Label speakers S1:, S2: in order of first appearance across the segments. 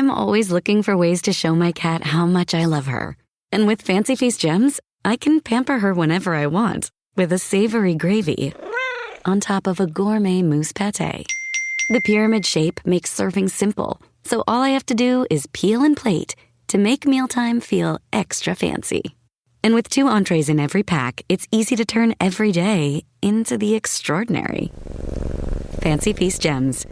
S1: I'm always looking for ways to show my cat how much I love her. And with Fancy Feast gems, I can pamper her whenever I want with a savory gravy on top of a gourmet mousse pâté. The pyramid shape makes serving simple, so all I have to do is peel and plate to make mealtime feel extra fancy. And with 2 entrees in every pack, it's easy to turn every day into the extraordinary. Fancy Feast gems.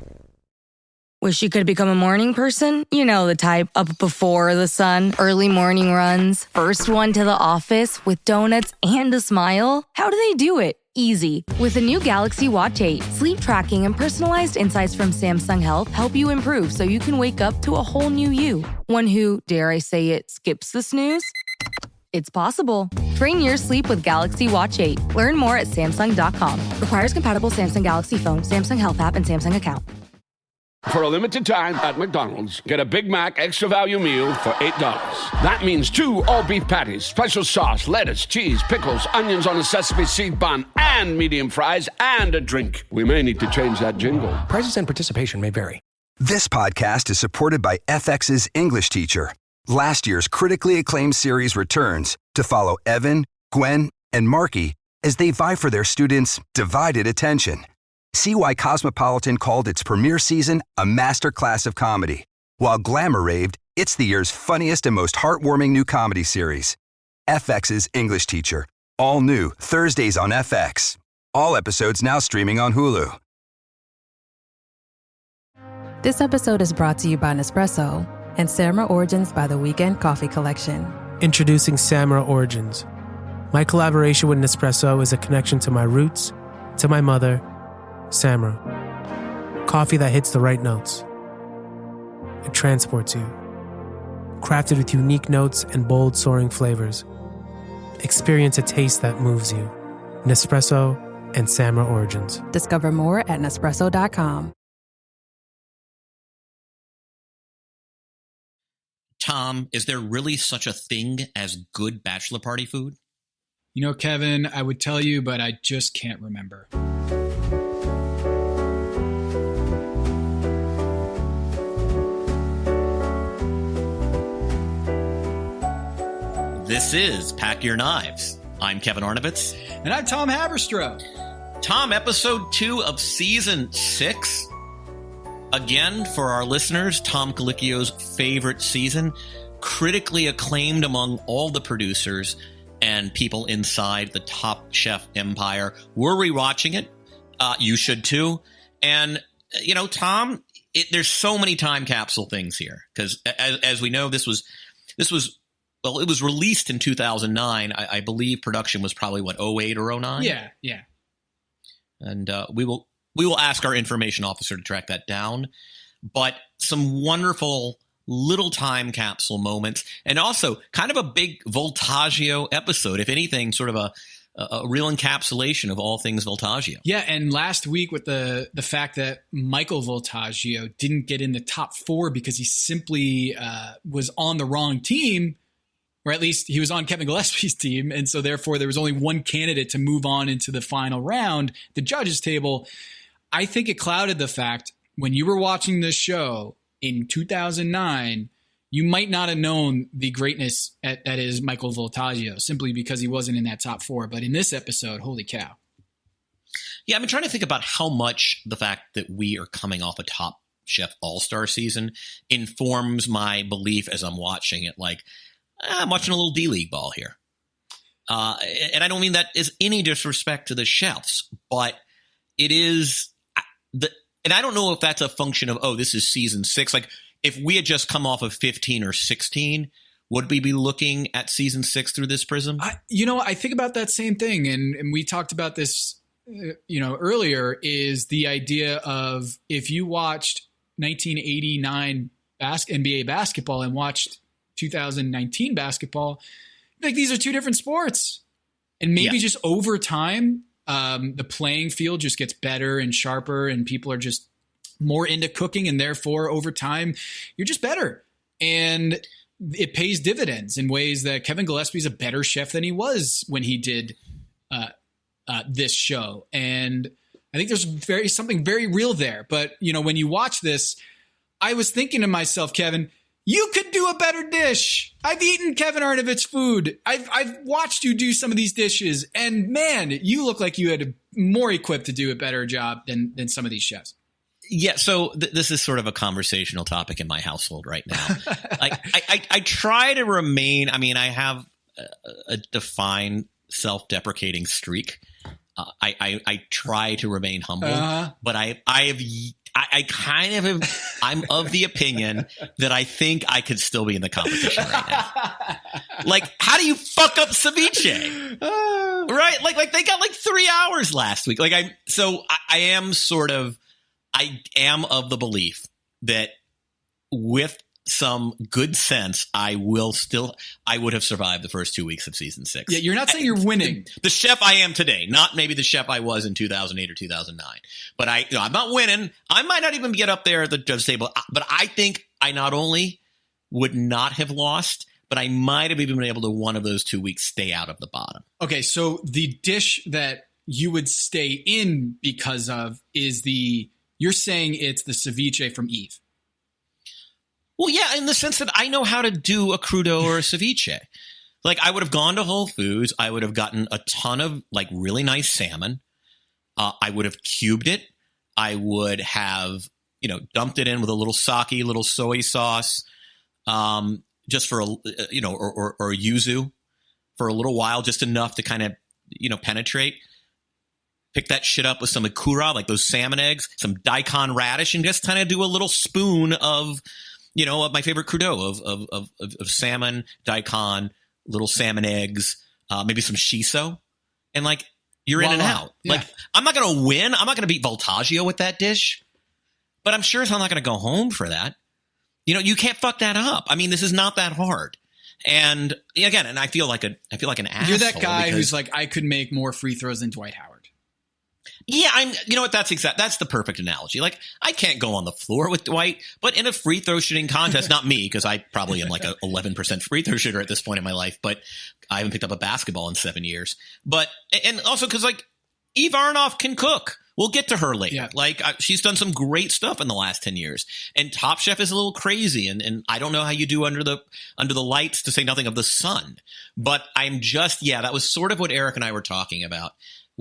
S2: Wish you could become a morning person? You know, the type up before the sun, early morning runs, first one to the office with donuts and a smile. How do they do it? Easy. With the new Galaxy Watch 8, sleep tracking and personalized insights from Samsung Health help you improve so you can wake up to a whole new you. One who, dare I say it, skips the snooze? It's possible. Train your sleep with Galaxy Watch 8. Learn more at Samsung.com. Requires compatible Samsung Galaxy phone, Samsung Health app, and Samsung account.
S3: For a limited time at McDonald's, get a Big Mac extra value meal for $8. That means 2 all-beef patties, special sauce, lettuce, cheese, pickles, onions on a sesame seed bun, and medium fries, and a drink. We may need to change that jingle.
S4: Prices and participation may vary.
S5: This podcast is supported by FX's English teacher. Last year's critically acclaimed series returns to follow Evan, Gwen, and Marky as they vie for their students' divided attention. See why Cosmopolitan called its premiere season a masterclass of comedy, while Glamour raved it's the year's funniest and most heartwarming new comedy series. FX's English Teacher, all new Thursdays on FX. All episodes now streaming on Hulu.
S6: This episode is brought to you by Nespresso and Samara Origins by The Weekend Coffee Collection.
S7: Introducing Samara Origins. My collaboration with Nespresso is a connection to my roots, to my mother, Samara. Coffee that hits the right notes. It transports you. Crafted with unique notes and bold soaring flavors. Experience a taste that moves you. Nespresso and Samara Origins.
S6: Discover more at Nespresso.com.
S8: Tom, is there really such a thing as good bachelor party food?
S9: You know, Kevin, I would tell you, but I just can't remember.
S8: This is Pack Your Knives. I'm Kevin Arnovitz.
S9: And I'm Tom Haberstroh.
S8: Tom, episode 2 of season 6. Again, for our listeners, Tom Colicchio's favorite season, critically acclaimed among all the producers and people inside the Top Chef empire. We're rewatching it. You should too. And, you know, Tom, there's so many time capsule things here. Because as we know, this was well, it was released in 2009. I believe production was probably, what, 08 or 09?
S9: Yeah.
S8: And we will ask our information officer to track that down. But some wonderful little time capsule moments, and also kind of a big Voltaggio episode. If anything, sort of a real encapsulation of all things Voltaggio.
S9: Yeah, and last week with the fact that Michael Voltaggio didn't get in the top 4 because he simply was on the wrong team, or at least he was on Kevin Gillespie's team, and so therefore there was only one candidate to move on into the final round, the judges' table. I think it clouded the fact when you were watching this show in 2009, you might not have known the greatness that is Michael Voltaggio simply because he wasn't in that top 4. But in this episode, holy cow.
S8: Yeah, I've been trying to think about how much the fact that we are coming off a Top Chef All-Star season informs my belief as I'm watching it. Like, I'm watching a little D-League ball here. And I don't mean that as any disrespect to the chefs, but it is and I don't know if that's a function of, this is season 6. Like, if we had just come off of 15 or 16, would we be looking at season 6 through this prism?
S9: I think about that same thing. And we talked about this, earlier, is the idea of if you watched 1989 NBA basketball and watched 2019 basketball, like, these are two different sports. And maybe just over time, the playing field just gets better and sharper, and people are just more into cooking, and therefore over time you're just better, and it pays dividends in ways that Kevin Gillespie's a better chef than he was when he did this show. And I think there's something very real there. But when you watch this, I was thinking to myself, Kevin, You could do a better dish. I've eaten Kevin Arnovitz's food. I've watched you do some of these dishes, and man, you look like you had more equipped to do a better job than some of these chefs.
S8: Yeah, so this is sort of a conversational topic in my household right now. Like, I try to remain. I mean, I have a defined self-deprecating streak. I try to remain humble, but I'm of the opinion that I think I could still be in the competition right now. Like, how do you fuck up ceviche? Right? Like they got like 3 hours last week. Like I am of the belief that with some good sense, I would have survived the first 2 weeks of season 6.
S9: Yeah, you're not saying you're winning.
S8: The chef I am today, not maybe the chef I was in 2008 or 2009. But I'm not winning. I might not even get up there at the judge table. But I think I not only would not have lost, but I might have even been able to one of those 2 weeks stay out of the bottom.
S9: Okay, so the dish that you would stay in because of is you're saying it's the ceviche from Eve.
S8: Well, yeah, in the sense that I know how to do a crudo or a ceviche. Like, I would have gone to Whole Foods. I would have gotten a ton of, like, really nice salmon. I would have cubed it. I would have, dumped it in with a little sake, little soy sauce, just for, or yuzu for a little while, just enough to kind of, penetrate. Pick that shit up with some ikura, like those salmon eggs, some daikon radish, and just kind of do a little spoon of my favorite crudo of salmon, daikon, little salmon eggs, maybe some shiso, and like you're in and out.
S9: Yeah.
S8: Like, I'm not going to win. I'm not going to beat Voltaggio with that dish, but I'm sure I'm not going to go home for that. You can't fuck that up. I mean, this is not that hard. And again, I feel like an asshole.
S9: You're that guy who's like, I could make more free throws than Dwight Howard.
S8: Yeah, you know what? That's the perfect analogy. Like, I can't go on the floor with Dwight, but in a free throw shooting contest, not me, because I probably am like a 11% free throw shooter at this point in my life, but I haven't picked up a basketball in 7 years. But, and also because like Eve Arnoff can cook. We'll get to her later. Yeah. Like, she's done some great stuff in the last 10 years. And Top Chef is a little crazy. And I don't know how you do under the lights, to say nothing of the sun. But that was sort of what Eric and I were talking about.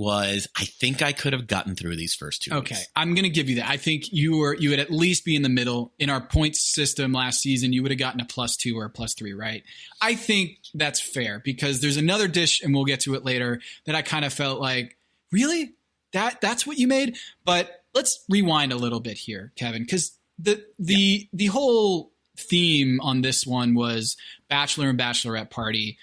S8: I think I could have gotten through these first 2 weeks.
S9: Okay, I'm going to give you that. I think you would at least be in the middle. In our points system last season, you would have gotten a +2 or a +3, right? I think that's fair, because there's another dish, and we'll get to it later, that I kind of felt like, really? That's what you made? But let's rewind a little bit here, Kevin, because the whole theme on this one was bachelor and bachelorette party.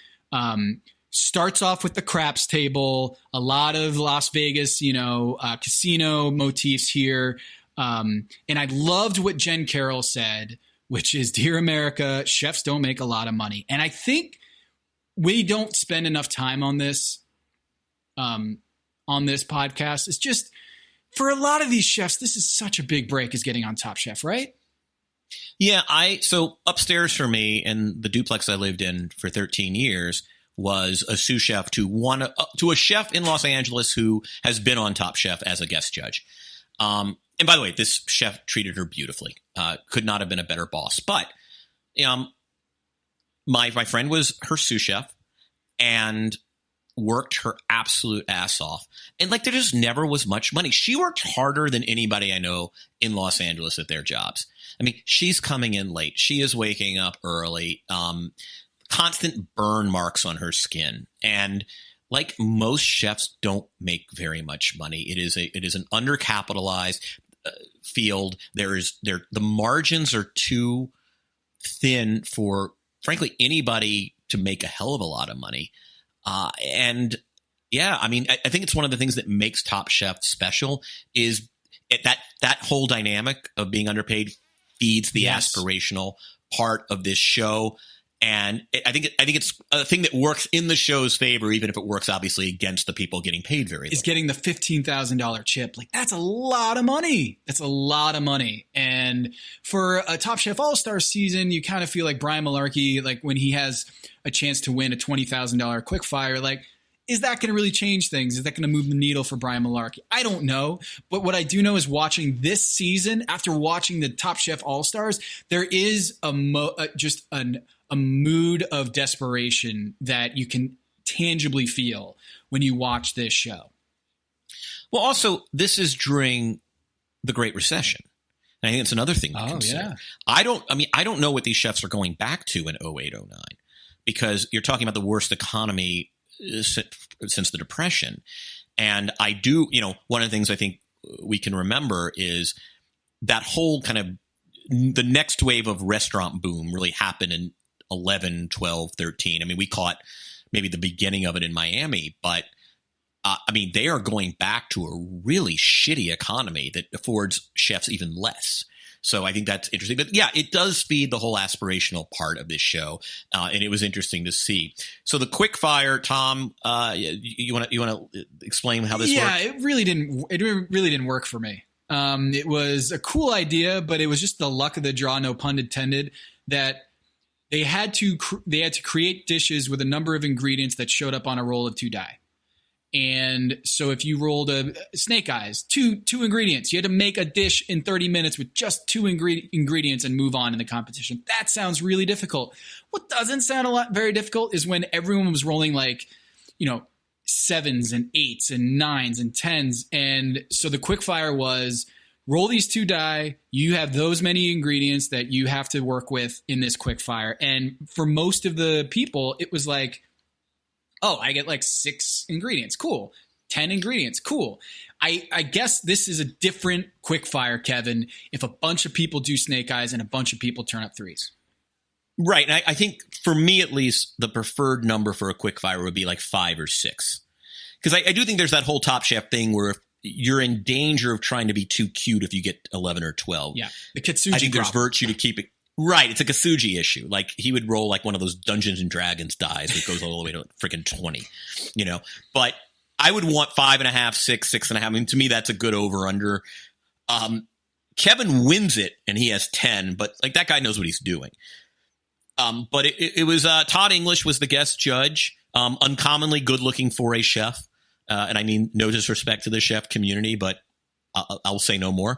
S9: Starts off with the craps table, a lot of Las Vegas, casino motifs here. And I loved what Jen Carroll said, which is, Dear America, chefs don't make a lot of money. And I think we don't spend enough time on this podcast. It's just, for a lot of these chefs, this is such a big break, is getting on Top Chef, right?
S8: Yeah, so upstairs for me in the duplex I lived in for 13 years was a sous chef to a chef in Los Angeles who has been on Top Chef as a guest judge. And by the way, this chef treated her beautifully. Could not have been a better boss. But my friend was her sous chef and worked her absolute ass off. And like, there just never was much money. She worked harder than anybody I know in Los Angeles at their jobs. I mean, she's coming in late. She is waking up early. Constant burn marks on her skin. And like most chefs don't make very much money. It is an undercapitalized field. The margins are too thin for, frankly, anybody to make a hell of a lot of money. And yeah, I mean, I think it's one of the things that makes Top Chef special is that whole dynamic of being underpaid feeds the aspirational part of this show. And I think it's a thing that works in the show's favor, even if it works obviously against the people getting paid very little.
S9: Is getting the $15,000 chip. Like, that's a lot of money. That's a lot of money. And for a Top Chef All-Star season, you kind of feel like Brian Malarkey, like when he has a chance to win a $20,000 quick fire, like is that going to really change things? Is that going to move the needle for Brian Malarkey? I don't know. But what I do know is watching this season, after watching the Top Chef All-Stars, there is a mood of desperation that you can tangibly feel when you watch this show.
S8: Well, also, this is during the Great Recession. And I think it's another thing to consider.
S9: Yeah.
S8: I don't know what these chefs are going back to in 08, 09, because you're talking about the worst economy since the Depression. And I do, one of the things I think we can remember is that whole kind of the next wave of restaurant boom really happened in 11, 12, 13. I mean, we caught maybe the beginning of it in Miami, but they are going back to a really shitty economy that affords chefs even less. So I think that's interesting. But yeah, it does feed the whole aspirational part of this show, and it was interesting to see. So the quick fire, Tom, you want to explain how this works?
S9: Yeah, it really didn't work for me. It was a cool idea, but it was just the luck of the draw, no pun intended, that they had to create dishes with a number of ingredients that showed up on a roll of 2 die. And so if you rolled a snake eyes, two ingredients, you had to make a dish in 30 minutes with just 2 ingredients and move on in the competition. That sounds really difficult. What doesn't sound very difficult is when everyone was rolling 7s and 8s and 9s and 10s. And so the quickfire was roll these 2 die. You have those many ingredients that you have to work with in this quickfire. And for most of the people, it was like, oh, I get 6 ingredients. Cool. 10 ingredients. Cool. I guess this is a different quickfire, Kevin, if a bunch of people do snake eyes and a bunch of people turn up 3s.
S8: Right. And I think for me, at least, the preferred number for a quickfire would be 5 or 6. Because I do think there's that whole Top Chef thing where you're in danger of trying to be too cute if you get 11 or 12.
S9: Yeah. The Kitsuji
S8: I think there's
S9: problem.
S8: virtue to keep it. Right. It's a Kasuji issue. He would roll one of those Dungeons and Dragons dies that goes all the way to freaking 20, But I would want 5.5, 6, 6.5. I mean, to me, that's a good over under. Kevin wins it and he has 10, but that guy knows what he's doing. But it was Todd English was the guest judge, uncommonly good looking for a chef. And I mean, no disrespect to the chef community, but I'll say no more.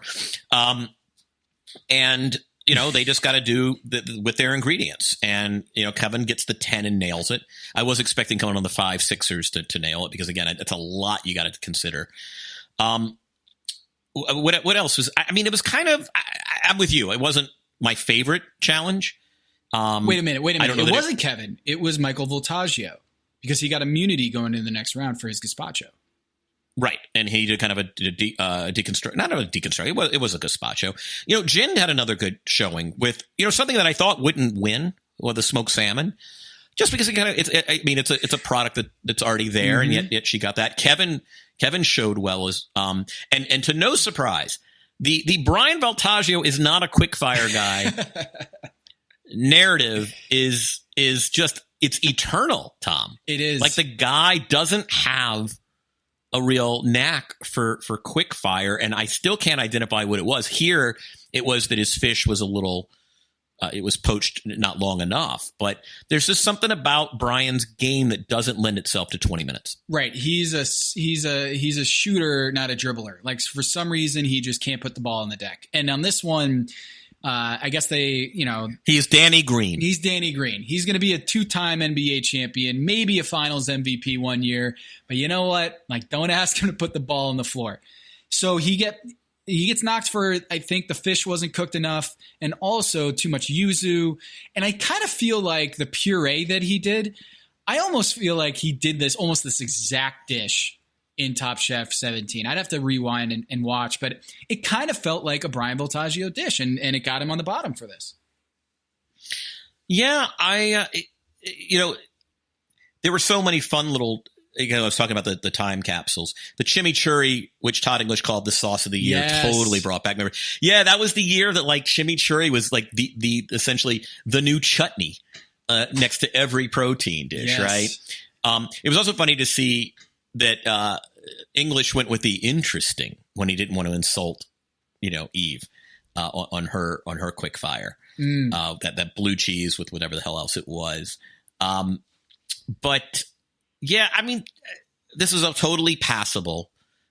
S8: And they just got to do with their ingredients. And, Kevin gets the 10 and nails it. I was expecting coming on the 5, 6ers to nail it because, again, it's a lot you got to consider. What else was, it was kind of, I'm with you. It wasn't my favorite challenge.
S9: Wait a minute. It wasn't Kevin. It was Michael Voltaggio because he got immunity going into the next round for his gazpacho.
S8: Right. And he did kind of a deconstruct, not a deconstruct. It was a gazpacho. Jin had another good showing with, something that I thought wouldn't win, the smoked salmon, just because it's a product that's already there. Mm-hmm. And yet she got that. Kevin showed well as, and to no surprise, the Brian Voltaggio is not a quickfire guy. Narrative is just, it's eternal, Tom.
S9: It is.
S8: The guy doesn't have a real knack for quick fire, and I still can't identify what it was. Here, it was that his fish was a little, it was poached not long enough. But there's just something about Brian's game that doesn't lend itself to 20 minutes.
S9: Right. He's a shooter, not a dribbler. For some reason, he just can't put the ball on the deck. And on this one, I guess
S8: he's Danny Green.
S9: He's Danny Green. He's going to be a 2-time NBA champion, maybe a finals MVP one year. But you know what? Don't ask him to put the ball on the floor. So he gets knocked for, I think the fish wasn't cooked enough and also too much yuzu. And I kind of feel like the puree that he did, I almost feel like he did this exact dish in Top Chef 17. I'd have to rewind and watch, but it kind of felt like a Brian Voltaggio dish, and it got him on the bottom for this.
S8: Yeah, there were so many fun little, I was talking about the time capsules. The chimichurri, which Todd English called the sauce of the year, totally brought back memory. Yeah, that was the year that chimichurri was the essentially the new chutney next to every protein dish, right? It was also funny to see that English went with the interesting when he didn't want to insult, Eve on her quick fire, that blue cheese with whatever the hell else it was. But Yeah, I mean, this is a totally passable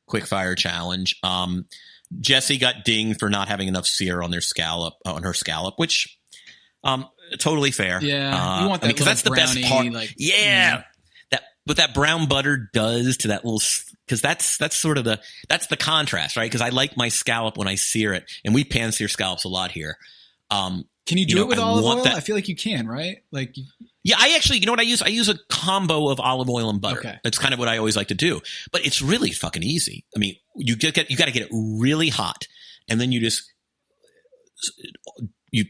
S8: quickfire challenge. Jessie got dinged for not having enough sear on her scallop, which totally fair.
S9: Yeah, you want that
S8: because that's the best part. That what that brown butter does to that little, because that's sort of that's the contrast, right? Because I like my scallop when I sear it, and we pan sear scallops a lot here.
S9: Can you do it with olive oil? I feel like you can, right? Like,
S8: yeah, I actually, you know what I use? I use a combo of olive oil and butter.
S9: Okay.
S8: That's kind of what I always like to do. But it's really fucking easy. I mean, you got to get it really hot, and then you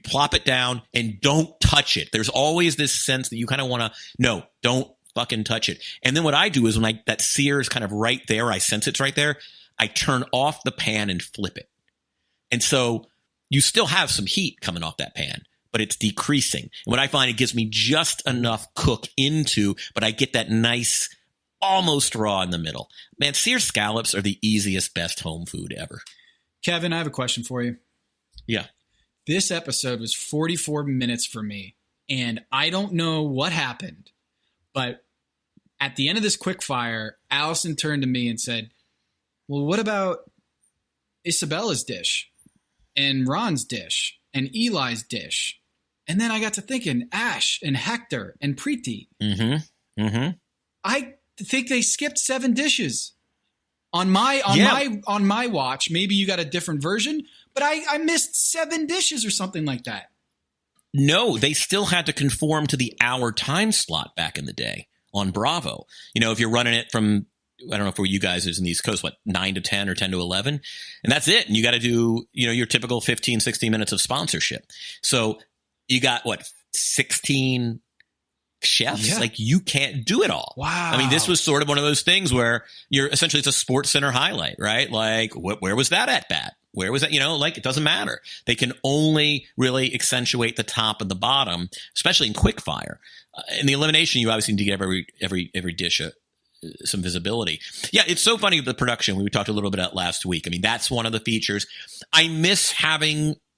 S8: plop it down and don't touch it. There's always this sense that you kind of want to, don't fucking touch it. And then what I do is when that sear is kind of right there, I sense it's right there, I turn off the pan and flip it. And so you still have some heat coming off that pan, but it's decreasing. And what I find, it gives me just enough cook into, but I get that nice, almost raw in the middle. Man, seared scallops are the easiest, best home food ever.
S9: Kevin, I have a question for you.
S8: Yeah.
S9: This episode was 44 minutes for me, and I don't know what happened, but at the end of this quickfire, Allison turned to me and said, well, what about Isabella's dish? And Ron's dish, and Eli's dish. And then I got to thinking, Ash and Hector and Preeti.
S8: Mm-hmm. Mm-hmm.
S9: I think they skipped 7 dishes on my watch. Maybe you got a different version, but I missed 7 dishes or something like that.
S8: No, they still had to conform to the hour time slot back in the day on Bravo. You know, if you're running it from, I don't know for you guys is in the East Coast, 9 to 10 or 10 to 11. And that's it. And you got to do, your typical 15, 16 minutes of sponsorship. So you got 16 chefs?
S9: Yeah.
S8: Like, you can't do it all.
S9: Wow.
S8: I mean, this was sort of one of those things where it's a Sports Center highlight, right? Like, where was that at bat? Where was that? It doesn't matter. They can only really accentuate the top and the bottom, especially in quickfire. In the elimination, you obviously need to give every dish some visibility. Yeah, it's so funny, the production. We talked a little bit about last week. I mean, that's one of the features. I miss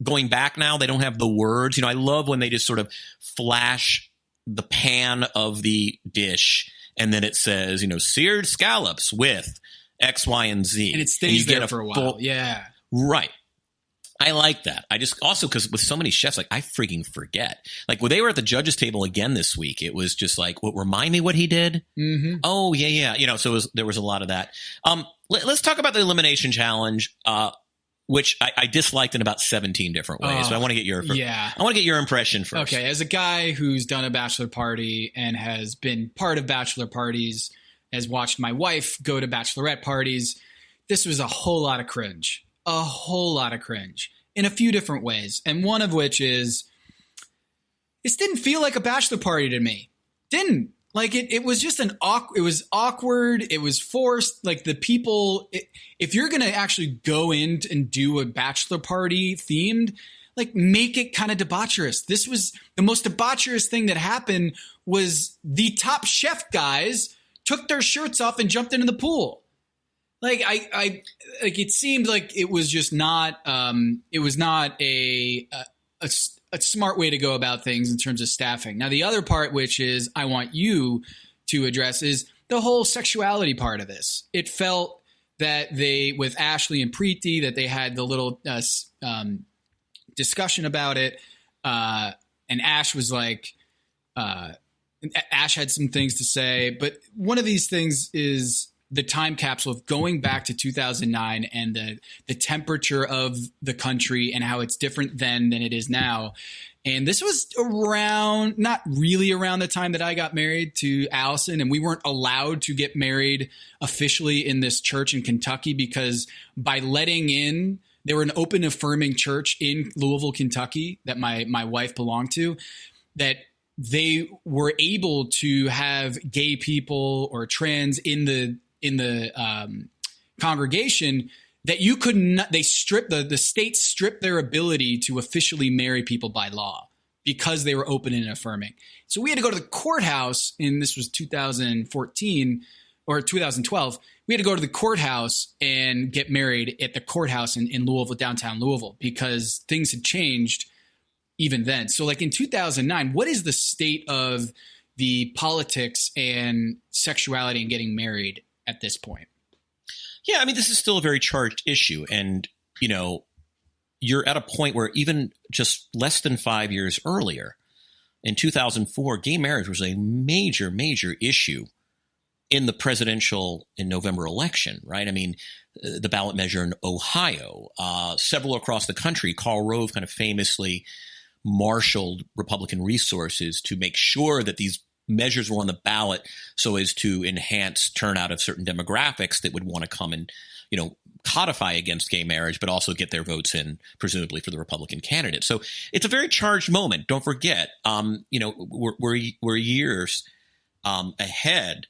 S8: going back now, they don't have the words. I love when they just sort of flash the pan of the dish and then it says, seared scallops with X, Y, and Z.
S9: And it stays there for a while. Yeah.
S8: Right. I like that. I just also, because with so many chefs, I freaking forget. Like when they were at the judges table again this week, it was just like, remind me what he did?
S9: Mm-hmm.
S8: Oh, yeah. So there was a lot of that. Let's talk about the elimination challenge, which I disliked in about 17 different ways. So I want to get your impression first.
S9: Okay. As a guy who's done a bachelor party and has been part of bachelor parties, has watched my wife go to bachelorette parties, this was a whole lot of cringe. A whole lot of cringe in a few different ways. And one of which is, this didn't feel like a bachelor party to me. Didn't. Like it was just it was awkward. It was forced. Like the people, if you're going to actually go in and do a bachelor party themed, like make it kind of debaucherous. This was the most debaucherous thing that happened was the top chef guys took their shirts off and jumped into the pool. Like it seemed like it was just not. It was not a smart way to go about things in terms of staffing. Now, the other part, which is I want you to address, is the whole sexuality part of this. It felt that with Ashley and Preeti, that they had the little discussion about it, and Ash was like, Ash had some things to say, but one of these things is the time capsule of going back to 2009 and the temperature of the country and how it's different then than it is now. And this was not really around the time that I got married to Allison, and we weren't allowed to get married officially in this church in Kentucky because by letting in, they were an open affirming church in Louisville, Kentucky that my wife belonged to, that they were able to have gay people or trans in the congregation, that you could not, the state stripped their ability to officially marry people by law because they were open and affirming. So we had to go to the courthouse, and this was 2014 or 2012. We had to go to the courthouse and get married at the courthouse in Louisville, downtown Louisville, because things had changed even then. So like in 2009, what is the state of the politics and sexuality and getting married at this point.
S8: Yeah, I mean, this is still a very charged issue. And, you know, you're at a point where even just less than 5 years earlier, in 2004, gay marriage was a major, major issue in the presidential in November election, right? I mean, the ballot measure in Ohio, several across the country. Karl Rove kind of famously marshaled Republican resources to make sure that these measures were on the ballot so as to enhance turnout of certain demographics that would want to come and, you know, codify against gay marriage, but also get their votes in, presumably for the Republican candidate. So it's a very charged moment. Don't forget, you know, we're years ahead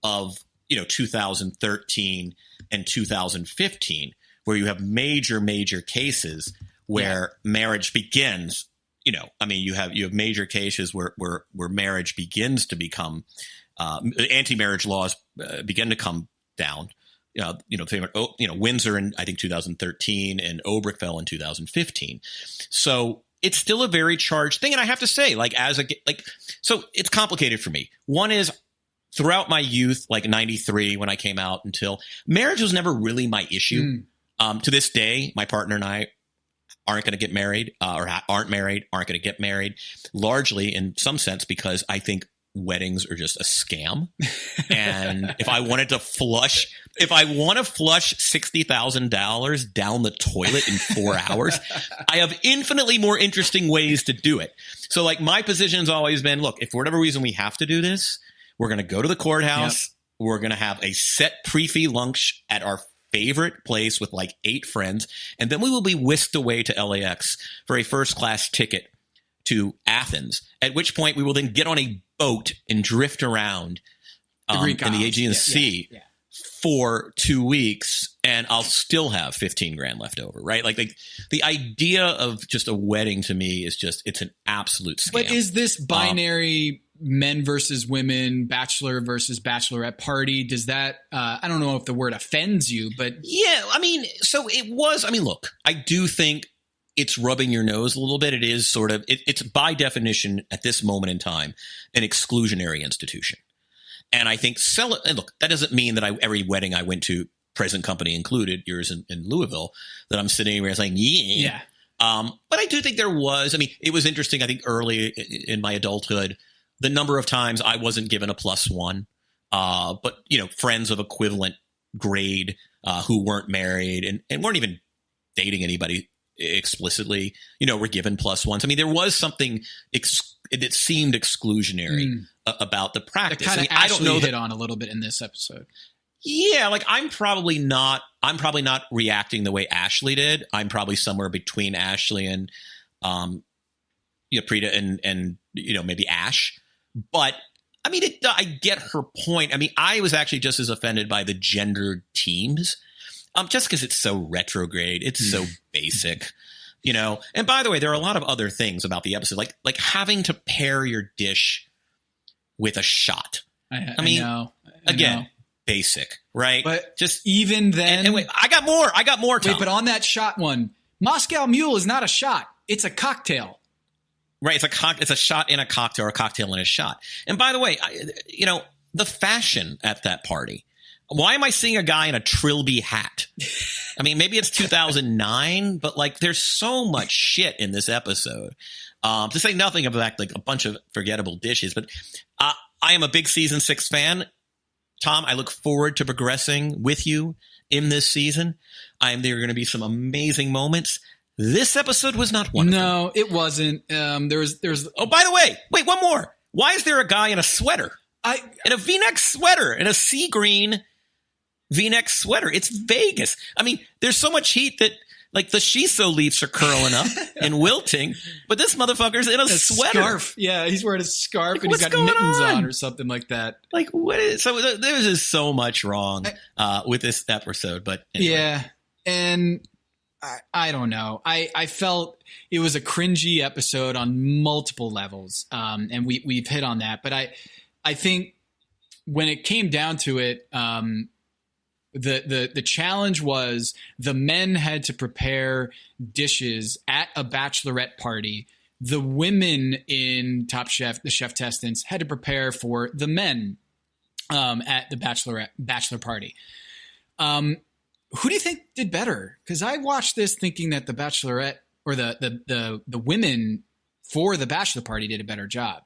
S8: of, you know, 2013 and 2015, where you have major, major cases where marriage begins. You know, I mean, you have major cases where marriage begins to become anti-marriage laws begin to come down. Windsor in I think 2013 and Obergefell in 2015. So it's still a very charged thing, and I have to say, so it's complicated for me. One is throughout my youth, like 93 when I came out, until marriage was never really my issue. To this day, my partner and I aren't going to get married aren't going to get married, largely in some sense because I think weddings are just a scam. And if I want to flush $60,000 down the toilet in 4 hours, I have infinitely more interesting ways to do it. So like my position has always been, look, if for whatever reason we have to do this, we're going to go to the courthouse. Yep. We're going to have a set pre-fee lunch at our favorite place with like 8 friends. And then we will be whisked away to LAX for a first class ticket to Athens, at which point we will then get on a boat and drift around in the Aegean Sea for 2 weeks. And I'll still have 15 grand left over, right? Like the idea of just a wedding to me is just, it's an absolute scam.
S9: But is this binary men versus women, bachelor versus bachelorette party? Does that, I don't know if the word offends you, but. Yeah,
S8: I mean, so it was, I mean, look, I do think it's rubbing your nose a little bit. It is sort of, it's by definition at this moment in time, an exclusionary institution. And I think, and look, that doesn't mean that every wedding I went to, present company included, yours in Louisville, that I'm sitting here saying, yeah. But I do think there was, I mean, it was interesting. I think early in my adulthood, the number of times I wasn't given a +1, but, you know, friends of equivalent grade who weren't married and weren't even dating anybody explicitly, you know, were given +1s. I mean, there was something that seemed exclusionary about the practice.
S9: That kind of Ashley hit on a little bit in this episode.
S8: Yeah, like I'm probably not reacting the way Ashley did. I'm probably somewhere between Ashley and Preeta and you know, maybe Ash. But I mean, I get her point. I mean, I was actually just as offended by the gendered teams, just because it's so retrograde. It's so basic, you know. And by the way, there are a lot of other things about the episode, like having to pair your dish with a shot. I mean, again, basic, right?
S9: But just even then,
S8: and wait, I got more. Tom.
S9: Wait, but on that shot one, Moscow Mule is not a shot; it's a cocktail.
S8: Right, it's a shot in a cocktail or a cocktail in a shot. And by the way, you know, the fashion at that party. Why am I seeing a guy in a Trilby hat? I mean, maybe it's 2009, but like there's so much shit in this episode. To say nothing of like a bunch of forgettable dishes. But I am a big season 6 fan. Tom, I look forward to progressing with you in this season. There are going to be some amazing moments. This episode was not one of them.
S9: No, it wasn't. There's.
S8: Oh, by the way, wait, one more. Why is there a guy in a sweater? In a V-neck sweater, in a sea green V-neck sweater. It's Vegas. I mean, there's so much heat that like the shiso leaves are curling up and wilting, but this motherfucker's in a sweater.
S9: Scarf. Yeah, he's wearing a scarf and he's got mittens on or something like that.
S8: Like what is, so there's just so much wrong with this episode, but anyway. Yeah.
S9: And I don't know. I felt it was a cringy episode on multiple levels. And we've hit on that, but I think when it came down to it, the challenge was the men had to prepare dishes at a bachelorette party the women in Top Chef, the chef testants, had to prepare for the men at the bachelor party. Who do you think did better? Because I watched this thinking that the bachelorette or the women for the bachelor party did a better job.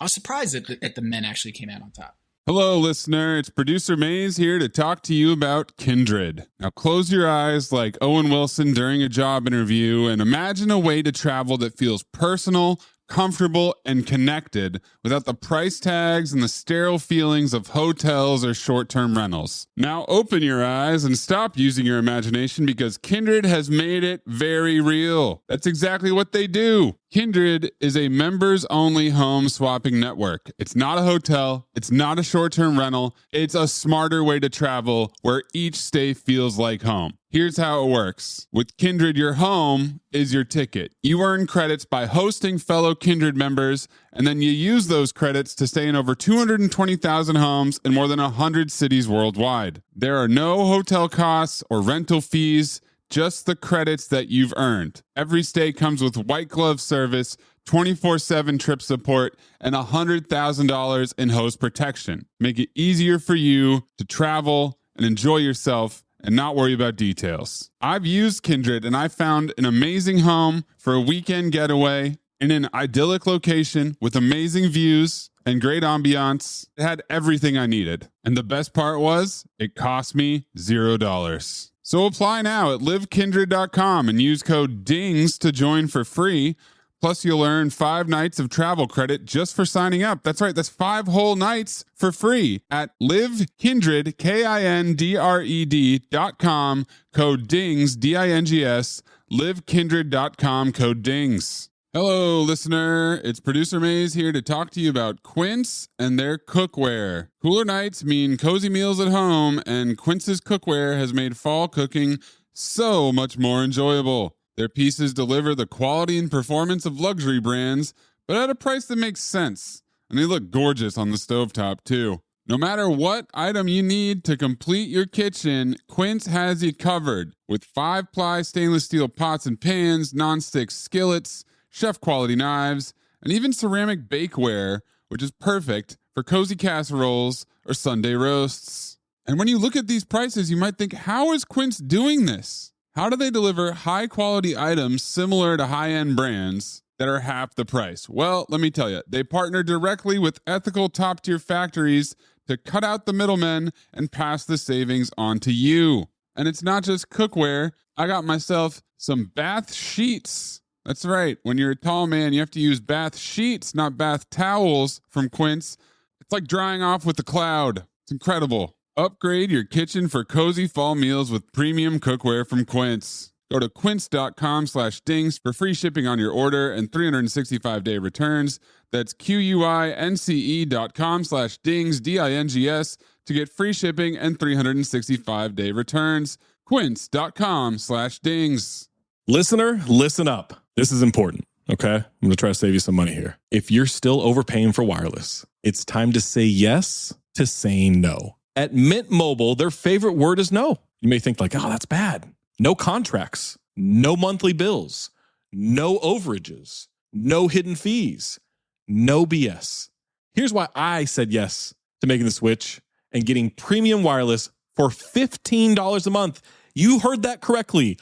S9: I was surprised that the men actually came out on top.
S10: Hello, listener. It's producer Maze here to talk to you about Kindred. Now, close your eyes like Owen Wilson during a job interview and imagine a way to travel that feels personal, comfortable, and connected without the price tags and the sterile feelings of hotels or short-term rentals. Now open your eyes and stop using your imagination because Kindred has made it very real. That's exactly what they do. Kindred is a members-only home swapping network. It's not a hotel. It's not a short-term rental. It's a smarter way to travel where each stay feels like home. Here's how it works. With Kindred, your home is your ticket. You earn credits by hosting fellow Kindred members, and then you use those credits to stay in over 220,000 homes in more than 100 cities worldwide. There are no hotel costs or rental fees, just the credits that you've earned. Every stay comes with white glove service, 24/7 trip support, and $100,000 in host protection. Make it easier for you to travel and enjoy yourself and not worry about details. I've used Kindred and I found an amazing home for a weekend getaway in an idyllic location with amazing views and great ambiance. It had everything I needed. And the best part was, it cost me $0. So apply now at livekindred.com and use code DINGS to join for free. Plus, you'll earn 5 nights of travel credit just for signing up. That's right, that's 5 whole nights for free at livekindred, KINDRED.com, code DINGS, DINGS, livekindred.com, code DINGS. Hello, listener. It's producer Maze here to talk to you about Quince and their cookware. Cooler nights mean cozy meals at home, and Quince's cookware has made fall cooking so much more enjoyable. Their pieces deliver the quality and performance of luxury brands, but at a price that makes sense. And they look gorgeous on the stovetop, too. No matter what item you need to complete your kitchen, Quince has you covered. With 5-ply stainless steel pots and pans, nonstick skillets, chef-quality knives, and even ceramic bakeware, which is perfect for cozy casseroles or Sunday roasts. And when you look at these prices, you might think, how is Quince doing this? How do they deliver high-quality items similar to high-end brands that are half the price? Well, let me tell you, they partner directly with ethical top-tier factories to cut out the middlemen and pass the savings on to you. And it's not just cookware. I got myself some bath sheets. That's right. When you're a tall man, you have to use bath sheets, not bath towels from Quince. It's like drying off with a cloud. It's incredible. Upgrade your kitchen for cozy fall meals with premium cookware from Quince. Go to quince.com/dings for free shipping on your order and 365-day returns. That's QUINCE.com/dings, DINGS, to get free shipping and 365-day returns. Quince.com/dings.
S11: Listener, listen up. This is important, okay? I'm going to try to save you some money here. If you're still overpaying for wireless, it's time to say yes to saying no. At Mint Mobile, their favorite word is no. You may think like, oh, that's bad. No contracts, no monthly bills, no overages, no hidden fees, no BS. Here's why I said yes to making the switch and getting premium wireless for $15 a month. You heard that correctly.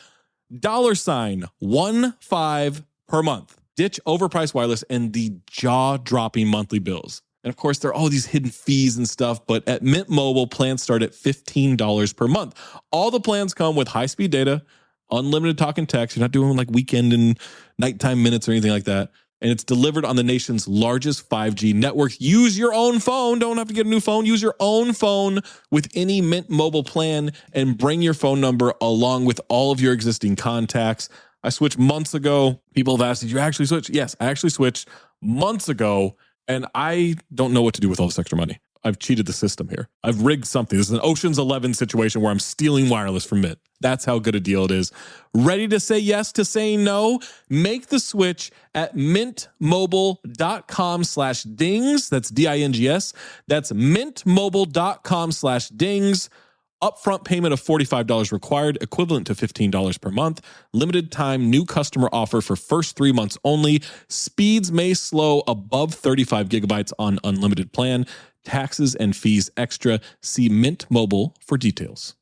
S11: $15 per month. Ditch overpriced wireless and the jaw-dropping monthly bills. And of course, there are all these hidden fees and stuff, but at Mint Mobile, plans start at $15 per month. All the plans come with high-speed data, unlimited talk and text. You're not doing like weekend and nighttime minutes or anything like that. And it's delivered on the nation's largest 5G network. Use your own phone. Don't have to get a new phone. Use your own phone with any Mint Mobile plan and bring your phone number along with all of your existing contacts. I switched months ago. People have asked, did you actually switch? Yes, I actually switched months ago. And I don't know what to do with all this extra money. I've cheated the system here. I've rigged something. This is an Ocean's 11 situation where I'm stealing wireless from Mint. That's how good a deal it is. Ready to say yes to saying no? Make the switch at mintmobile.com/dings. That's DINGS. That's mintmobile.com/dings. Upfront payment of $45 required, equivalent to $15 per month. Limited time new customer offer for first 3 months only. Speeds may slow above 35 gigabytes on unlimited plan. Taxes and fees extra. See Mint Mobile for details.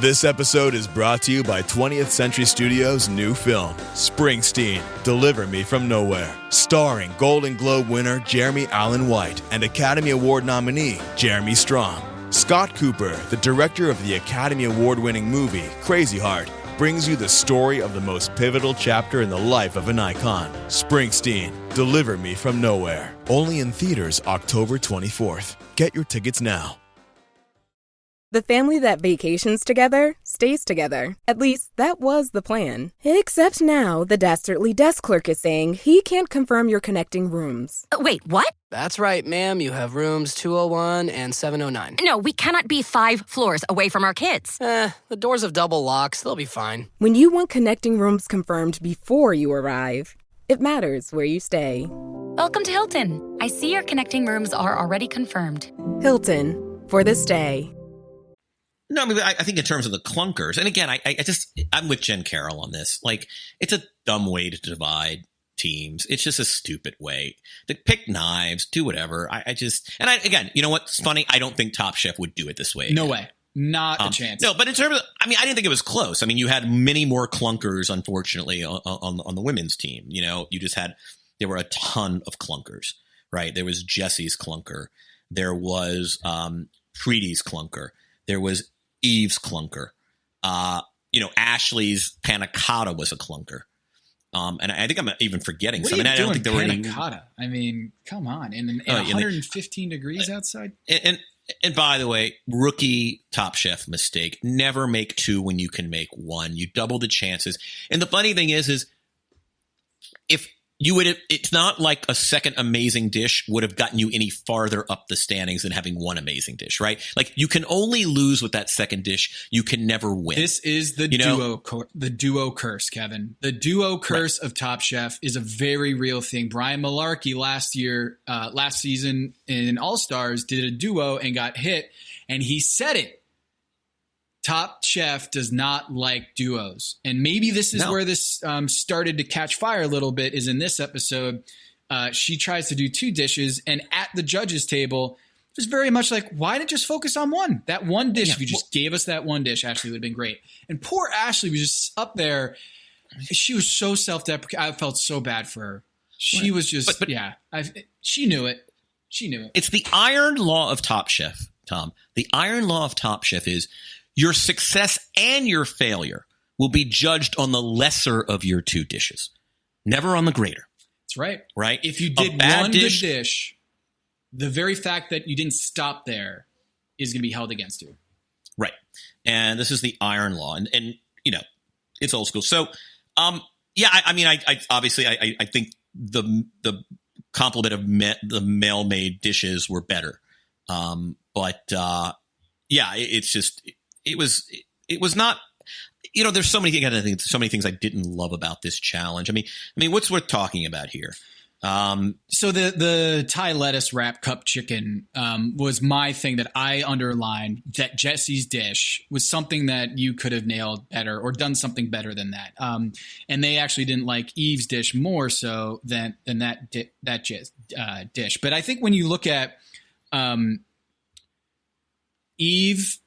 S12: This episode is brought to you by 20th Century Studios' new film, Springsteen, Deliver Me From Nowhere, starring Golden Globe winner Jeremy Allen White and Academy Award nominee Jeremy Strong. Scott Cooper, the director of the Academy Award-winning movie Crazy Heart, brings you the story of the most pivotal chapter in the life of an icon, Springsteen, Deliver Me From Nowhere. Only in theaters October 24th. Get your tickets now.
S13: The family that vacations together stays together. At least, that was the plan. Except now, the Dastardly desk clerk is saying he can't confirm your connecting rooms.
S1: Wait, what?
S14: That's right, ma'am. You have rooms 201 and 709.
S1: No, we cannot be 5 floors away from our kids.
S14: The doors have double locks. They'll be fine.
S13: When you want connecting rooms confirmed before you arrive, it matters where you stay.
S1: Welcome to Hilton. I see your connecting rooms are already confirmed.
S13: Hilton, for the stay.
S8: No, I mean, I think in terms of the clunkers, and again, I'm with Jen Carroll on this. Like, it's a dumb way to divide teams. It's just a stupid way to pick knives, do whatever. Again, you know what's funny? I don't think Top Chef would do it this way.
S9: No way. Not a chance.
S8: No, but in terms of, I didn't think it was close. I mean, you had many more clunkers, unfortunately, on the women's team. You know, there were a ton of clunkers, right? There was Jesse's clunker. There was Preeti's clunker. There was Eve's clunker. Ashley's panna cotta was a clunker. And I think I'm even forgetting something. I don't think there were any
S9: panna cotta. I mean, come on. In 115 degrees outside.
S8: And by the way, rookie Top Chef mistake. Never make 2 when you can make 1. You double the chances. And the funny thing is if you would have, it's not like a second amazing dish would have gotten you any farther up the standings than having 1 amazing dish, right? Like, you can only lose with that second dish. You can never win.
S9: This is the duo curse, Kevin. The duo curse of Top Chef is a very real thing. Brian Malarkey last season in All Stars did a duo and got hit, and he said it. Top Chef does not like duos. And maybe this is where this started to catch fire a little bit, is in this episode. She tries to do 2 dishes, and at the judges' table, it was very much like, why not just focus on 1? That 1 dish, if you just gave us that 1 dish, Ashley, would have been great. And poor Ashley was just up there. She was so self-deprecating. I felt so bad for her. She was just, she knew it. She knew it.
S8: It's the iron law of Top Chef, Tom. The iron law of Top Chef is your success and your failure will be judged on the lesser of your 2 dishes, never on the greater.
S9: That's right.
S8: Right?
S9: If you did one good dish, the very fact that you didn't stop there is going to be held against you.
S8: Right. And this is the iron law. And it's old school. So, I obviously think the compliment of the male-made dishes were better. It's just... It was not, there's so many things I didn't love about this challenge. I mean, what's worth talking about here?
S9: So the Thai lettuce wrap cup chicken was my thing that I underlined, that Jesse's dish was something that you could have nailed better or done something better than that. And they actually didn't like Eve's dish more so than that dish. But I think when you look at Eve,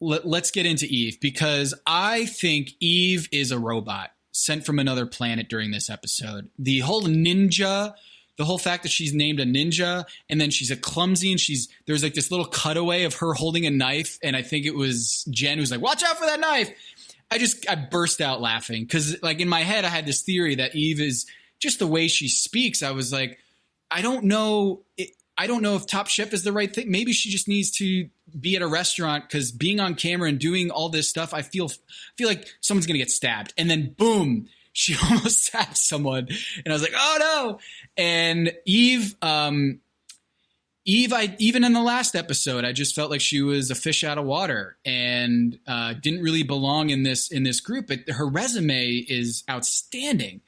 S9: let's get into Eve, because I think Eve is a robot sent from another planet during this episode. The whole ninja, the whole fact that she's named a ninja, and then she's a clumsy, and there's like this little cutaway of her holding a knife, and I think it was Jen who's like, watch out for that knife. I burst out laughing because, like, in my head I had this theory that Eve is just the way she speaks. I was like, I don't know if Top Chef is the right thing. Maybe she just needs to be at a restaurant, because being on camera and doing all this stuff, I feel like someone's going to get stabbed. And then boom, she almost stabbed someone. And I was like, oh no. And Eve, even in the last episode, I just felt like she was a fish out of water and didn't really belong in this group. But her resume is outstanding.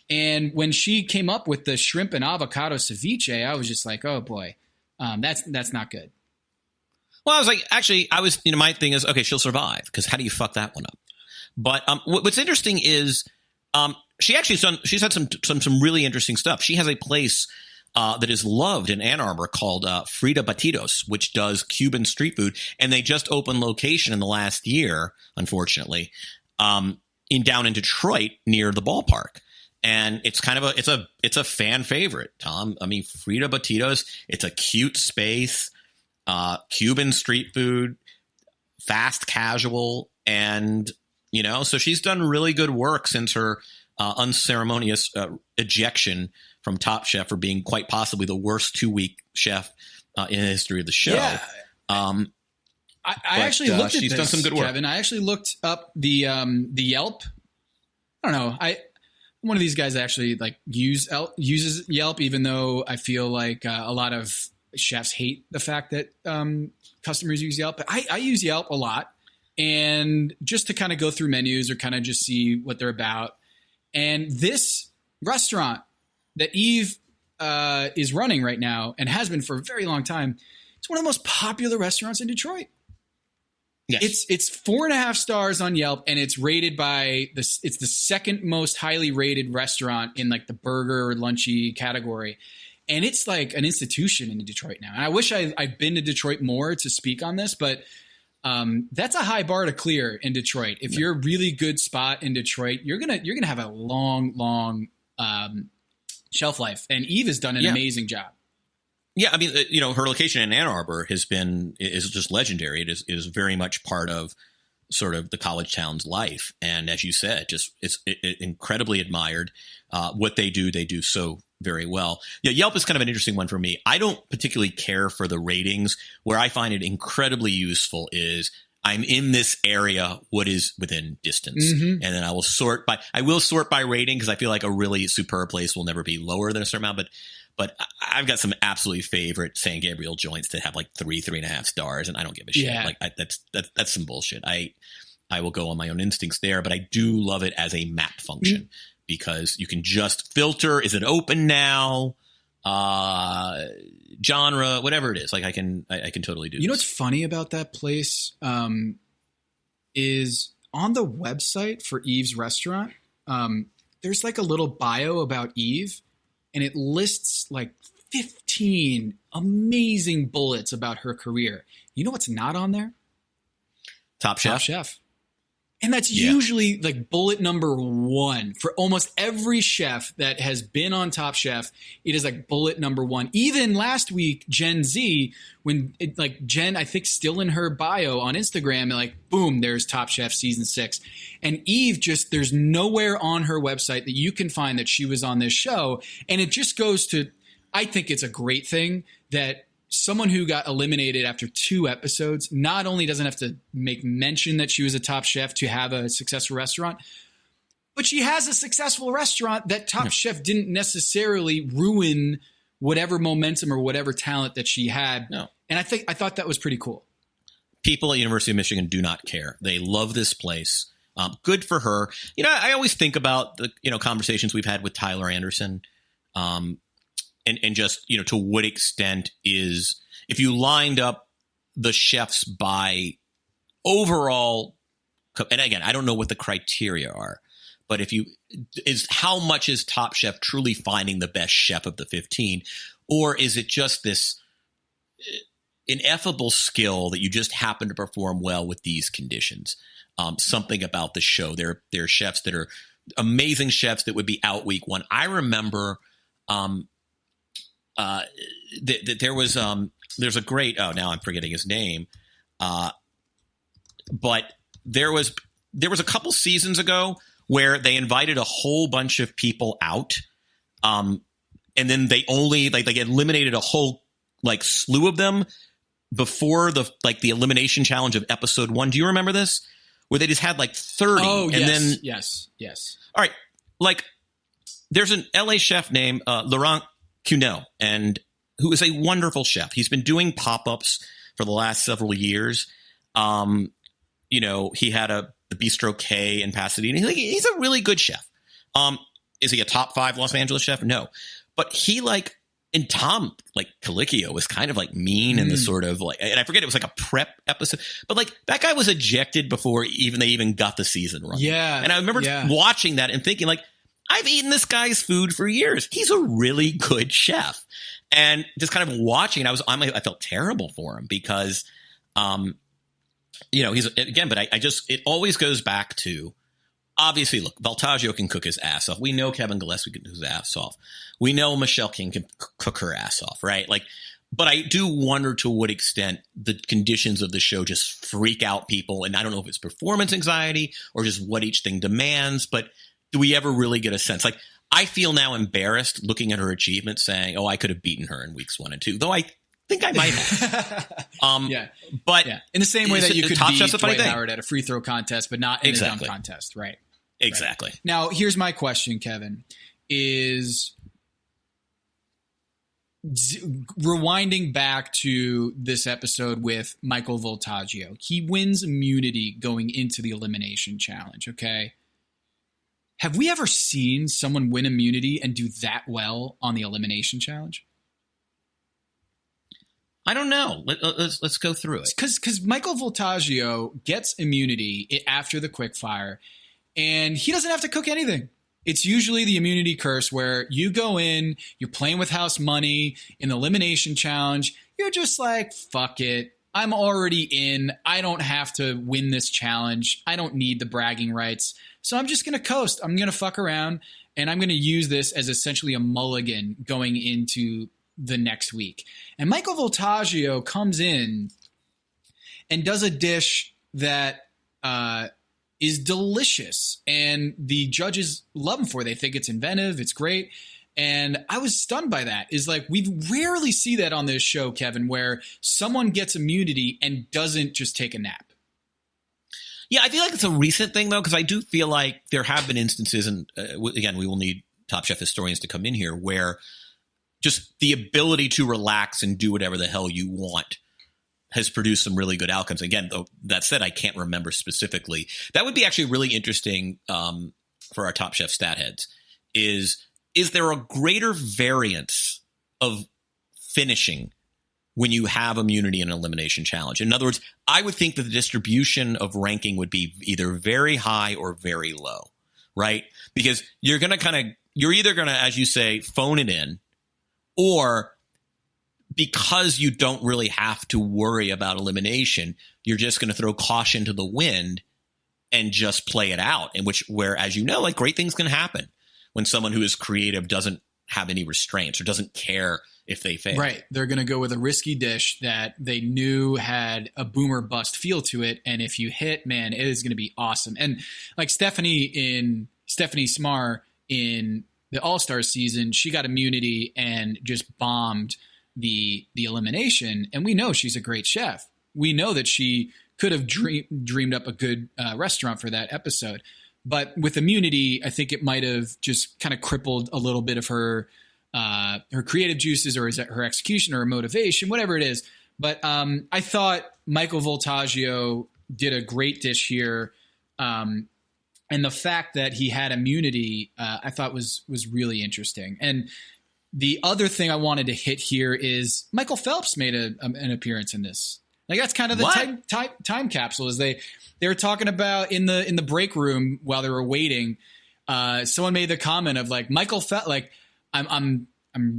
S9: And when she came up with the shrimp and avocado ceviche, I was just like, oh boy, that's not good.
S8: Well, I was like, actually, my thing is, okay, she'll survive, because how do you fuck that one up? But what's interesting is she's had some really interesting stuff. She has a place that is loved in Ann Arbor called Frida Batidos, which does Cuban street food, and they just opened location in the last year, unfortunately, down in Detroit near the ballpark. And it's kind of it's a fan favorite, Tom. I mean, Frida Batidos, it's a cute space, Cuban street food, fast casual, and so she's done really good work since her unceremonious ejection from Top Chef for being quite possibly the worst 2-week chef in the history of the show.
S9: Yeah. I actually looked at
S8: she's
S9: this,
S8: done some good work.
S9: Kevin. I actually looked up the Yelp. I don't know. I'm one of these guys that actually uses Yelp, even though I feel like a lot of chefs hate the fact that customers use Yelp. But I use Yelp a lot, and just to kind of go through menus or kind of just see what they're about. And this restaurant that Eve is running right now and has been for a very long time, it's one of the most popular restaurants in Detroit.
S8: Yes.
S9: It's 4.5 stars on Yelp, and it's rated by this. It's the second most highly rated restaurant in like the burger or lunchy category. And it's like an institution in Detroit now. And I wish I'd been to Detroit more to speak on this, but that's a high bar to clear in Detroit. If you're a really good spot in Detroit, you're gonna have a long shelf life. And Eve has done an amazing job.
S8: Yeah, I mean, her location in Ann Arbor is just legendary. It is very much part of sort of the college town's life, and as you said, it's incredibly admired. What they do so very well. Yeah, Yelp is kind of an interesting one for me. I don't particularly care for the ratings. Where I find it incredibly useful is I'm in this area, what is within distance, and then I will sort by rating, because I feel like a really superb place will never be lower than a certain amount, But I've got some absolutely favorite San Gabriel joints that have like 3.5 stars, and I don't give a shit.
S9: Yeah.
S8: Like that's some bullshit. I will go on my own instincts there, but I do love it as a map function because you can just filter. Is it open now? Genre, whatever it is. Like I can totally do.
S9: You know what's funny about that place is on the website for Eve's restaurant. There's like a little bio about Eve. And it lists like 15 amazing bullets about her career. You know what's not on there?
S8: Top Chef.
S9: Top Chef. And that's usually like bullet number 1 for almost every chef that has been on Top Chef. It is like bullet number 1. Even last week, Gen Z, when Jen, I think still in her bio on Instagram, and like, boom, there's Top Chef season 6. And Eve there's nowhere on her website that you can find that she was on this show. And it just goes to, I think it's a great thing that someone who got eliminated after 2 episodes not only doesn't have to make mention that she was a top chef to have a successful restaurant, but she has a successful restaurant that Top Chef didn't necessarily ruin whatever momentum or whatever talent that she had.
S8: No.
S9: And I thought that was pretty cool.
S8: People at University of Michigan do not care. They love this place. Good for her. I always think about the conversations we've had with Tyler Anderson. And just, to what extent is, if you lined up the chefs by overall, and again, I don't know what the criteria are, but how much is Top Chef truly finding the best chef of the 15? Or is it just this ineffable skill that you just happen to perform well with these conditions? Something about the show. There are chefs that are amazing chefs that would be out week 1. I remember, there's a great, now I'm forgetting his name. But there was a couple seasons ago where they invited a whole bunch of people out. And then they only they eliminated a whole slew of them before the elimination challenge of episode 1. Do you remember this? Where they just had 30.
S9: Oh,
S8: and then
S9: yes.
S8: All right. There's an LA chef named Laurent Cunel, and who is a wonderful chef. He's been doing pop-ups for the last several years. He had the Bistro K in Pasadena. He's a really good chef. Is he a top 5 Los Angeles chef? No. But he And Tom, like Colicchio, was kind of like mean in the sort of like, and I forget, it was like a prep episode, but like that guy was ejected before they even got the season running.
S9: Yeah.
S8: And I remember watching that and thinking like, I've eaten this guy's food for years. He's a really good chef. And just kind of watching, I felt terrible for him because, he's again, but it always goes back to, obviously, look, Voltaggio can cook his ass off. We know Kevin Gillespie can cook his ass off. We know Michelle King can cook her ass off, right? Like, but I do wonder to what extent the conditions of the show just freak out people. And I don't know if it's performance anxiety or just what each thing demands, but do we ever really get a sense? Like, I feel now embarrassed looking at her achievements saying, I could have beaten her in weeks 1 and 2, though I think I might have. But
S9: in the same way that you could beat Dwight Howard at a free throw contest, but not in a dunk contest, right?
S8: Exactly.
S9: Right. Now, here's my question, Kevin, is rewinding back to this episode with Michael Voltaggio. He wins immunity going into the elimination challenge, okay? Have we ever seen someone win immunity and do that well on the elimination challenge?
S8: I don't know. Let's go through it.
S9: Because Michael Voltaggio gets immunity after the quickfire, and he doesn't have to cook anything. It's usually the immunity curse where you go in, you're playing with house money in the elimination challenge. You're just like, fuck it. I'm already in. I don't have to win this challenge. I don't need the bragging rights. So I'm just going to coast. I'm going to fuck around, and I'm going to use this as essentially a mulligan going into the next week. And Michael Voltaggio comes in and does a dish that is delicious, and the judges love him for it. They think it's inventive, it's great. And I was stunned by that. Is like, we rarely see that on this show, Kevin, where someone gets immunity and doesn't just take a nap.
S8: Yeah, I feel like it's a recent thing, though, because I do feel like there have been instances, and again, we will need Top Chef historians to come in here, where just the ability to relax and do whatever the hell you want has produced some really good outcomes. Again, though, that said, I can't remember specifically. That would be actually really interesting for our Top Chef stat heads. Is there a greater variance of finishing when you have immunity in an elimination challenge? In other words, I would think that the distribution of ranking would be either very high or very low, right? Because you're either going to, as you say, phone it in, or because you don't really have to worry about elimination, you're just going to throw caution to the wind and just play it out. Where, as you know, like, great things can happen when someone who is creative doesn't have any restraints or doesn't care if they fail.
S9: Right. They're going to go with a risky dish that they knew had a boom or bust feel to it. And if you hit, man, it is going to be awesome. And like Stephanie Smar in the All-Star season, she got immunity and just bombed the elimination. And we know she's a great chef. We know that she could have dreamed up a good restaurant for that episode. But with immunity, I think it might have just kind of crippled a little bit of her creative juices, or is it her execution or her motivation, whatever it is. But I thought Michael Voltaggio did a great dish here. And the fact that he had immunity, I thought was really interesting. And the other thing I wanted to hit here is Michael Phelps made an appearance in this. Like, that's kind of the time capsule. Is they were talking about in the break room while they were waiting. Someone made the comment of like, Michael Phelps, like, I'm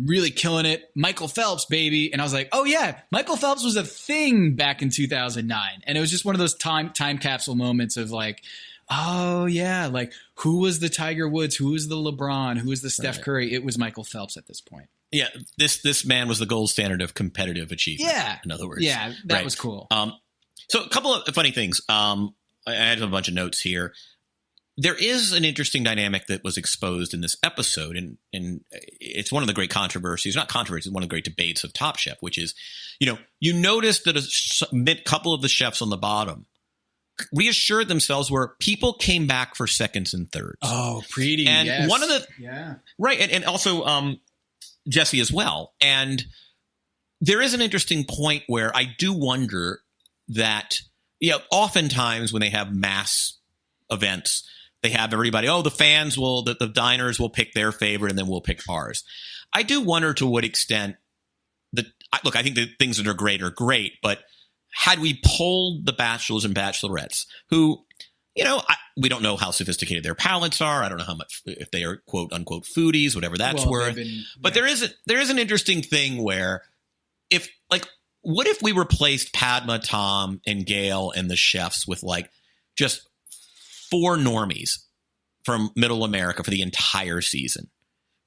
S9: really killing it, Michael Phelps, baby. And I was like, oh yeah, Michael Phelps was a thing back in 2009, and it was just one of those time capsule moments of like, oh yeah, like, who was the Tiger Woods? Who was the LeBron? Who was the Steph Curry? It was Michael Phelps at this point. Yeah,
S8: this man was the gold standard of competitive achievement.
S9: Yeah,
S8: in other words,
S9: yeah, that was cool.
S8: So a couple of funny things. I had a bunch of notes here. There is an interesting dynamic that was exposed in this episode, and it's one of the great controversies, not controversies, one of the great debates of Top Chef, which is, you notice that a couple of the chefs on the bottom reassured themselves where people came back for seconds and thirds.
S9: Oh, Preeti,
S8: and
S9: yes.
S8: one of the right, and also Jesse as well. And there is an interesting point where I do wonder that, oftentimes when they have mass events, they have everybody, the diners will pick their favorite and then we'll pick ours. I do wonder to what extent I think the things that are great, but had we polled the bachelors and bachelorettes who, we don't know how sophisticated their palates are. I don't know how much, if they are quote unquote foodies, whatever that's worth. But there is an interesting thing where what if we replaced Padma, Tom, and Gail and the chefs with just 4 normies from Middle America for the entire season,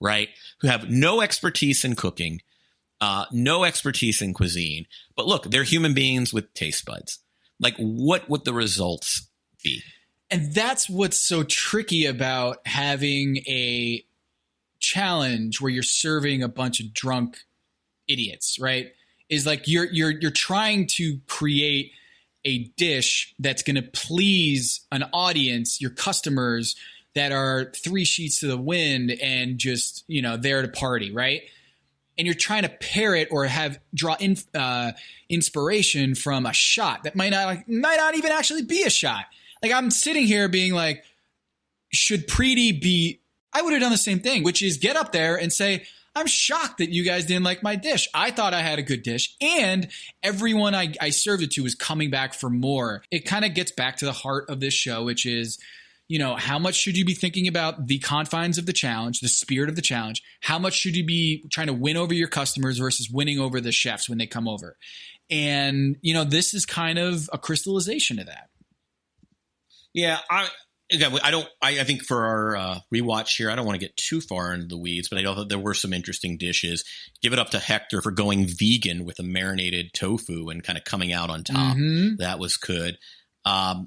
S8: right? Who have no expertise in cooking, no expertise in cuisine, but look, they're human beings with taste buds. What would the results be?
S9: And that's what's so tricky about having a challenge where you're serving a bunch of drunk idiots, right? Is you're trying to create a dish that's going to please an audience, your customers that are 3 sheets to the wind and just, there to party, right? And you're trying to pair it or draw inspiration from a shot that might not even actually be a shot. I'm sitting here being should Preeti be? I would have done the same thing, which is get up there and say, I'm shocked that you guys didn't like my dish. I thought I had a good dish, and everyone I served it to is coming back for more. It kind of gets back to the heart of this show, which is, how much should you be thinking about the confines of the challenge, the spirit of the challenge? How much should you be trying to win over your customers versus winning over the chefs when they come over? And, this is kind of a crystallization of that.
S8: Yeah, I think for our rewatch here, I don't want to get too far into the weeds, but I know that there were some interesting dishes. Give it up to Hector for going vegan with a marinated tofu and kind of coming out on top. Mm-hmm. That was good. The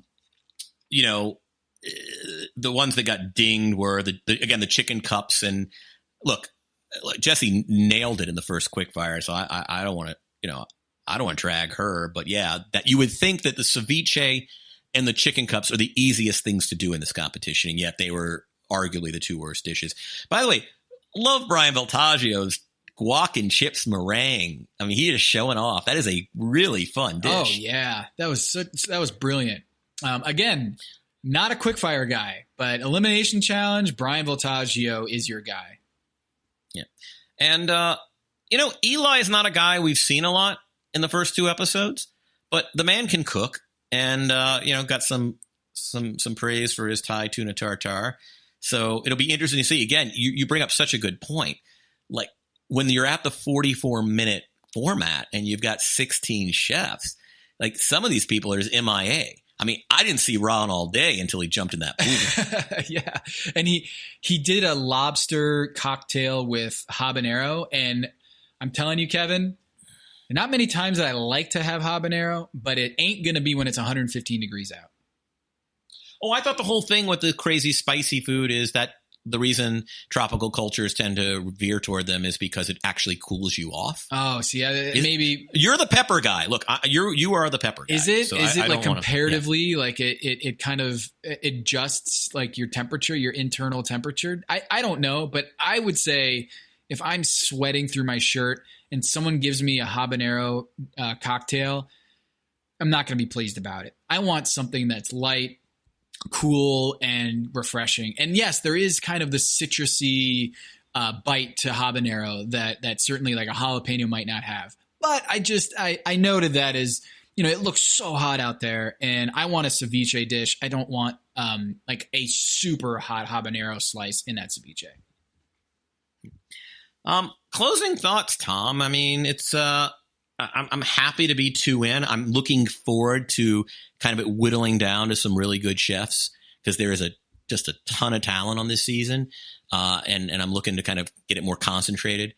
S8: ones that got dinged were the chicken cups. And look, Jesse nailed it in the first quickfire, so I don't want to I don't want to drag her, but yeah, that you would think that the ceviche and the chicken cups are the easiest things to do in this competition, and yet they were arguably the 2 worst dishes. By the way, love Brian Voltaggio's guac and chips meringue. I mean, he is showing off. That is a really fun dish.
S9: Oh yeah, that was brilliant. Again, not a quickfire guy, but elimination challenge. Brian Voltaggio is your guy.
S8: Yeah, and Eli is not a guy we've seen a lot in the first 2 episodes, but the man can cook. And, got some praise for his Thai tuna tartare. So it'll be interesting to see. Again, you bring up such a good point. When you're at the 44-minute format and you've got 16 chefs, some of these people are just MIA. I mean, I didn't see Ron all day until he jumped in that pool.
S9: Yeah. And he did a lobster cocktail with habanero. And I'm telling you, Kevin, not many times that I like to have habanero, but it ain't going to be when it's 115 degrees out.
S8: Oh, I thought the whole thing with the crazy spicy food is that the reason tropical cultures tend to veer toward them is because it actually cools you off.
S9: Oh, see, maybe
S8: you're the pepper guy. Look, you are the pepper guy.
S9: Is it?
S8: So
S9: is it comparatively it kind of adjusts your temperature, your internal temperature? I don't know, but I would say if I'm sweating through my shirt and someone gives me a habanero cocktail, I'm not going to be pleased about it. I want something that's light, cool, and refreshing. And yes, there is kind of the citrusy bite to habanero that certainly a jalapeno might not have. But I noted that as, it looks so hot out there, and I want a ceviche dish. I don't want a super hot habanero slice in that ceviche.
S8: Closing thoughts, Tom. I mean, it's I'm happy to be 2 in. I'm looking forward to kind of it whittling down to some really good chefs because there is just a ton of talent on this season, and I'm looking to kind of get it more concentrated.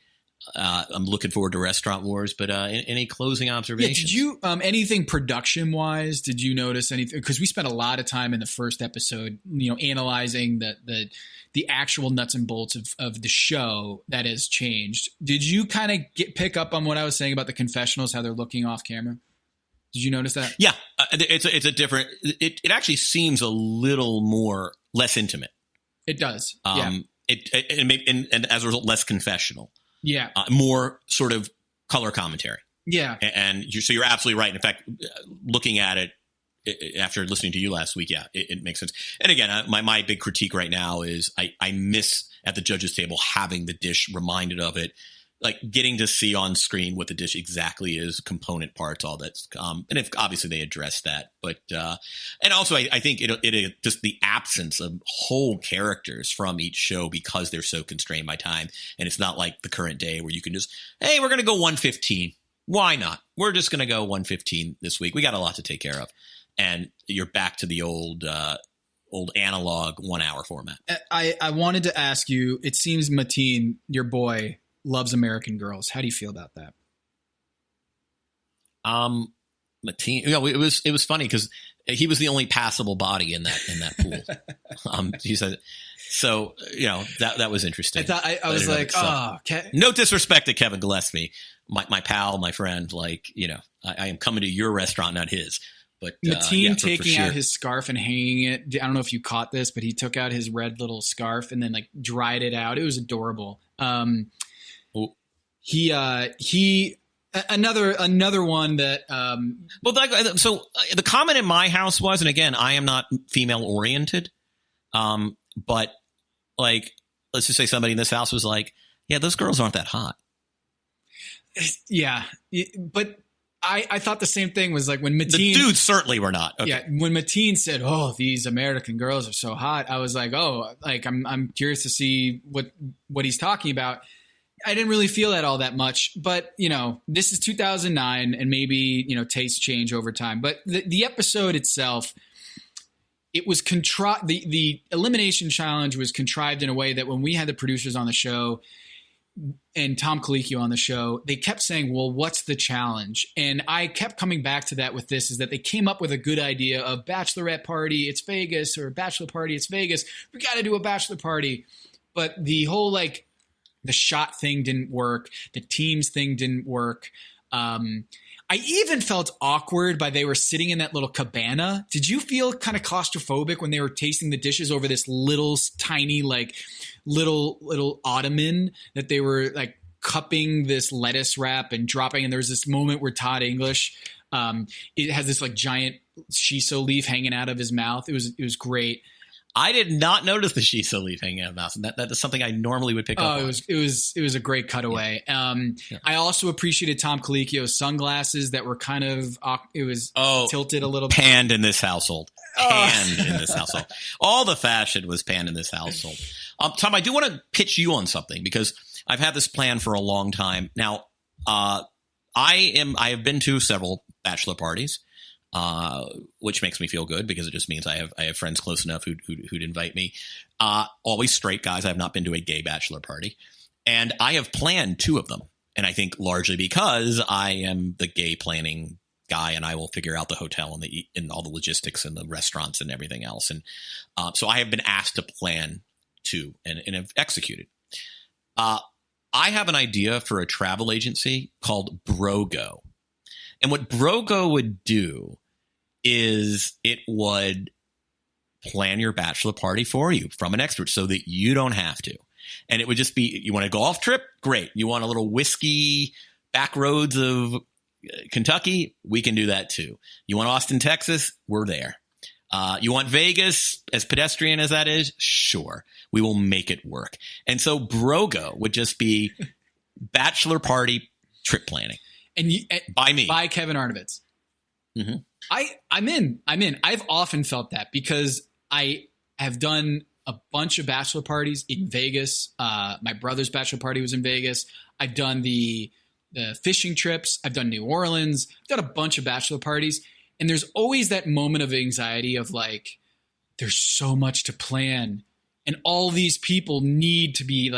S8: I'm looking forward to Restaurant Wars, but any closing observations?
S9: Yeah, did you anything production wise? Did you notice anything? Because we spent a lot of time in the first episode, analyzing the actual nuts and bolts of the show that has changed. Did you kind of pick up on what I was saying about the confessionals, how they're looking off camera? Did you notice that?
S8: Yeah, it's a different. It actually seems a little less intimate.
S9: It does.
S8: And as a result, less confessional.
S9: Yeah.
S8: More sort of color commentary.
S9: Yeah.
S8: And so you're absolutely right. In fact, looking at it, after listening to you last week, yeah, it makes sense. And again, my big critique right now is I miss at the judges table having the dish reminded of it, like getting to see on screen what the dish exactly is, component parts, all that. And if obviously they address that, but and also I think it just the absence of whole characters from each show because they're so constrained by time, and it's not like the current day where you can just, hey, we're going to go 1:15. Why not? We're just going to go 1:15 this week. We got a lot to take care of. And you're back to the old analog 1 hour format.
S9: I wanted to ask you, it seems Mateen, your boy, loves American Girls. How do you feel about that?
S8: Mateen, it was funny because he was the only passable body in that pool. He said, so, that was interesting.
S9: I was like,
S8: no disrespect to Kevin Gillespie, my pal, my friend, I am coming to your restaurant, not his. But
S9: Mateen taking out his scarf and hanging it. I don't know if you caught this, but he took out his red little scarf and then dried it out. It was adorable. Another one that.
S8: So the comment in my house was, and again, I am not female oriented, but let's just say somebody in this house was like, yeah, those girls aren't that hot.
S9: Yeah, but. I thought the same thing was when Mateen.
S8: The dudes certainly were not. Okay.
S9: Yeah, when Mateen said, "Oh, these American girls are so hot," I was like, "Oh, I'm curious to see what he's talking about." I didn't really feel that all that much, but this is 2009, and maybe tastes change over time. But the episode itself, it was the elimination challenge was contrived in a way that when we had the producers on the show. And Tom Colicchio on the show, they kept saying, well, what's the challenge? And I kept coming back to that with this, is that they came up with a good idea of bachelorette party, it's Vegas, or bachelor party, it's Vegas. We got to do a bachelor party. But the whole the shot thing didn't work. The teams thing didn't work. I even felt awkward they were sitting in that little cabana. Did you feel kind of claustrophobic when they were tasting the dishes over this little tiny, little ottoman that they were cupping this lettuce wrap and dropping? And there was this moment where Todd English, it has this giant shiso leaf hanging out of his mouth. It was great.
S8: I did not notice the shiso leaf hanging out of the mouth. That is something I normally would pick up on.
S9: It was a great cutaway. Yeah. I also appreciated Tom Colicchio's sunglasses that were kind of tilted a little bit.
S8: Panned in this household. Panned in this household. All the fashion was panned in this household. Tom, I do want to pitch you on something because I've had this plan for a long time. Now, I have been to several bachelor parties. Which makes me feel good because it just means I have friends close enough who'd invite me. Always straight guys. I have not been to a gay bachelor party, and I have planned 2 of them. And I think largely because I am the gay planning guy, and I will figure out the hotel and all the logistics and the restaurants and everything else. And so I have been asked to plan 2 and have executed. I have an idea for a travel agency called BroGo. And what BroGo would do is it would plan your bachelor party for you from an expert so that you don't have to. And it would just be, you want a golf trip? Great. You want a little whiskey back roads of Kentucky? We can do that too. You want Austin, Texas? We're there. You want Vegas, as pedestrian as that is? Sure. We will make it work. And so BroGo would just be bachelor party trip planning.
S9: And
S8: by me,
S9: by Kevin Arnovitz.
S8: Mm-hmm.
S9: I'm in. I've often felt that because I have done a bunch of bachelor parties in Vegas. My brother's bachelor party was in Vegas. I've done the fishing trips. I've done New Orleans. I've done a bunch of bachelor parties. And there's always that moment of anxiety of there's so much to plan. And all these people need to be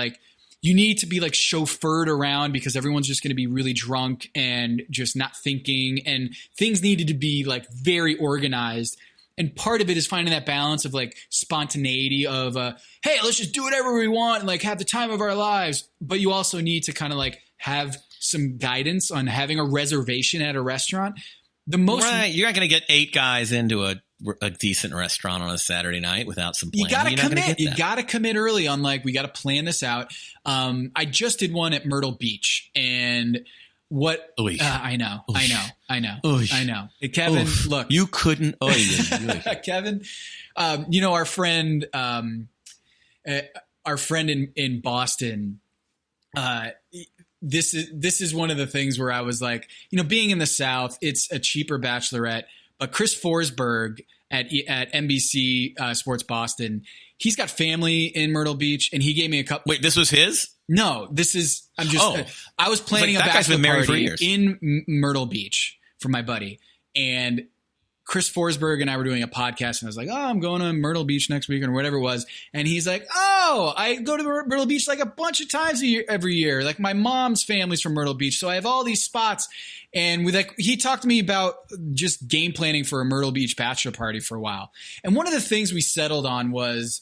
S9: you need to be chauffeured around because everyone's just going to be really drunk and just not thinking, and things needed to be very organized. And part of it is finding that balance of spontaneity of, hey, let's just do whatever we want and have the time of our lives. But you also need to kind of have some guidance on having a reservation at a restaurant.
S8: Right. You're not going to get 8 guys into a decent restaurant on a Saturday night without some planning.
S9: You got to commit. You got to commit early on we got to plan this out. I just did one at Myrtle Beach, and what I know. Hey, Kevin, look,
S8: you couldn't.
S9: Kevin, our friend in Boston. This is one of the things where I was like, being in the South, it's a cheaper bachelorette. But Chris Forsberg at NBC Sports Boston, he's got family in Myrtle Beach, and he gave me a couple.
S8: Wait, this was his?
S9: No, this is. I was planning a bachelor party in Myrtle Beach for my buddy, and Chris Forsberg and I were doing a podcast, and I was like, "Oh, I'm going to Myrtle Beach next week," or whatever it was. And he's like, "Oh, I go to Myrtle Beach like a bunch of times every year. Like my mom's family's from Myrtle Beach, so I have all these spots." And he talked to me about just game planning for a Myrtle Beach bachelor party for a while. And one of the things we settled on was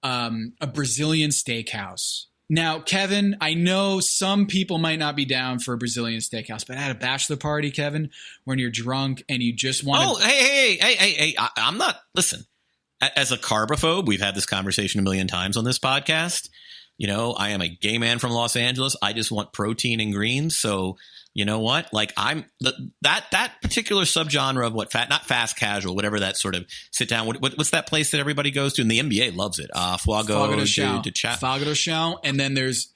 S9: a Brazilian steakhouse. Now, Kevin, I know some people might not be down for a Brazilian steakhouse, but at a bachelor party, Kevin, when you're drunk and you just want to...
S8: Oh, hey, I'm not... Listen, as a carbophobe, we've had this conversation a million times on this podcast. I am a gay man from Los Angeles. I just want protein and greens. So... You know what? Like that particular subgenre of not fast casual, whatever that sort of sit down. What's that place that everybody goes to? And the NBA loves it. Fogo de Chão.
S9: Fogo de Chão. And then there's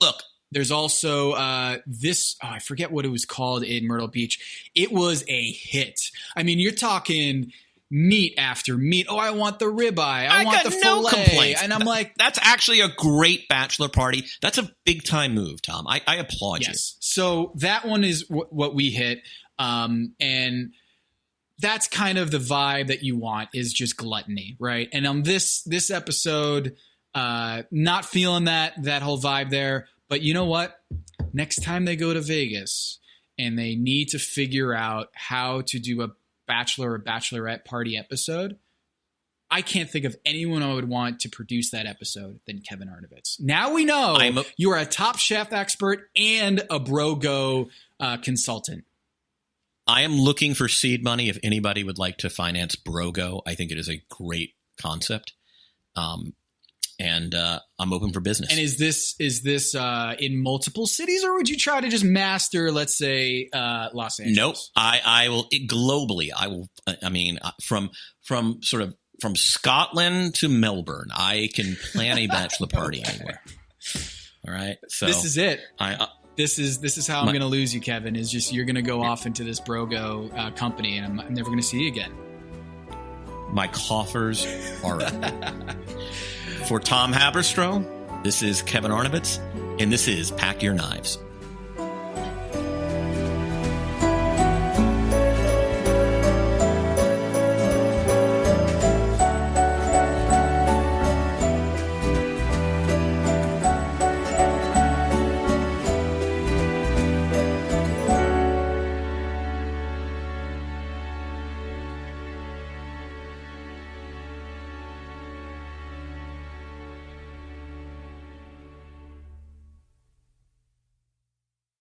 S9: also this. I forget what it was called in Myrtle Beach. It was a hit. I mean, you're talking meat after meat. Oh, I want the ribeye. I want the fillet.
S8: Complaints.
S9: And I'm like,
S8: that's actually a great bachelor party. That's a big time move, Tom. I applaud you.
S9: Yes. So that one is what we hit. And that's kind of the vibe that you want, is just gluttony, right? And on this episode, not feeling that whole vibe there. But you know what? Next time they go to Vegas and they need to figure out how to do a bachelor or bachelorette party episode, I can't think of anyone I would want to produce that episode than Kevin Arnovitz. Now we know you are a Top Chef expert and a BroGo consultant.
S8: I am looking for seed money if anybody would like to finance BroGo. I think it is a great concept. And I'm open for business.
S9: And is this in multiple cities, or would you try to just master, let's say, Los Angeles?
S8: Nope. I will globally. I will. I mean, from Scotland to Melbourne, I can plan a bachelor party anywhere. All right. So
S9: this is it. This is how I'm going to lose you, Kevin. Is just you're going to go off into this BroGo company, and I'm never going to see you again.
S8: My coffers are open. For Tom Haberstroh, this is Kevin Arnovitz, and this is Pack Your Knives.